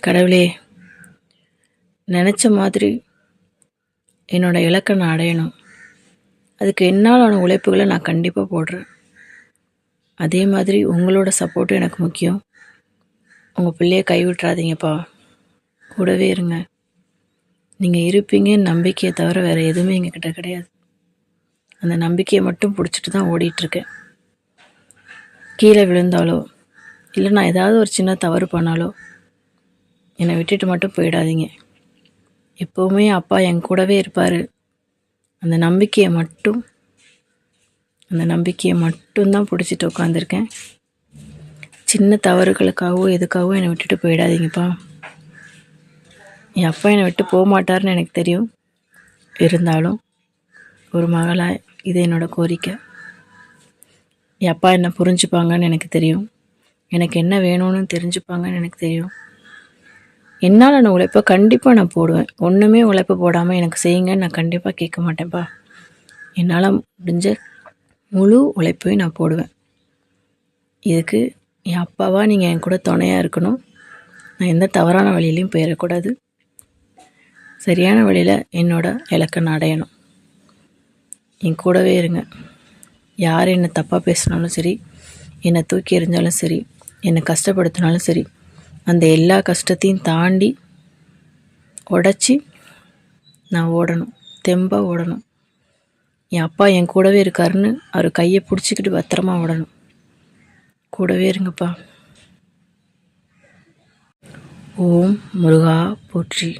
கடவுளே, நினச்ச மாதிரி என்னோடய இலக்கை நான் அடையணும். அதுக்கு என்னாலான உழைப்புகளை நான் கண்டிப்பாக போடுறேன். அதே மாதிரி உங்களோட சப்போர்ட்டும் எனக்கு முக்கியம். உங்கள் பிள்ளையை கைவிட்றாதீங்கப்பா, கூடவே இருங்க. நீங்கள் இருப்பீங்கன்னு நம்பிக்கையை தவிர வேறு எதுவுமே எங்ககிட்ட கிடையாது. அந்த நம்பிக்கையை மட்டும் பிடிச்சிட்டு தான் ஓடிட்டுருக்கேன். கீழே விழுந்தாலோ இல்லை நான் ஏதாவது ஒரு சின்ன தவறு பண்ணாலோ என்னை விட்டுட்டு மட்டும் போயிடாதீங்க. எப்போவுமே அப்பா என் கூடவே இருப்பார். அந்த நம்பிக்கையை மட்டும்தான் பிடிச்சிட்டு உட்காந்துருக்கேன். சின்ன தவறுகளுக்காகவோ எதுக்காகவோ என்னை விட்டுட்டு போயிடாதீங்கப்பா. என் அப்பா என்னை விட்டு போக மாட்டார்னு எனக்கு தெரியும். இருந்தாலும் ஒரு மகளாக இது என்னோடய கோரிக்கை. என் அப்பா என்னை புரிஞ்சுப்பாங்கன்னு எனக்கு தெரியும். எனக்கு என்ன வேணும்னு தெரிஞ்சுப்பாங்கன்னு எனக்கு தெரியும். என்னால் நான் உழைப்பை கண்டிப்பாக நான் போடுவேன். ஒன்றுமே உழைப்பு போடாமல் எனக்கு செய்யுங்கன்னு நான் கண்டிப்பாக கேட்க மாட்டேன்ப்பா. என்னால் முடிஞ்ச முழு உழைப்பையும் நான் போடுவேன். இதுக்கு என் அப்பாவாக நீங்கள் என் கூட துணையாக இருக்கணும். நான் எந்த தவறான வழியிலையும் போயிடக்கூடாது. சரியான வழியில் என்னோட இலக்கை நான் அடையணும். என் கூடவே இருங்க. யார் என்னை தப்பாக பேசினாலும் சரி, என்னை தூக்கி எறிஞ்சாலும் சரி, என்னை கஷ்டப்படுத்தினாலும் சரி, அந்த எல்லா கஷ்டத்தையும் தாண்டி உடச்சி நான் ஓடணும். தெம்பாக ஓடணும். என் அப்பா என் கூடவே இருக்காருன்னு அவர் கையை பிடிச்சிக்கிட்டு பத்திரமா ஓடணும். கூடவே இருங்கப்பா. ஓம் முருகா போற்றி.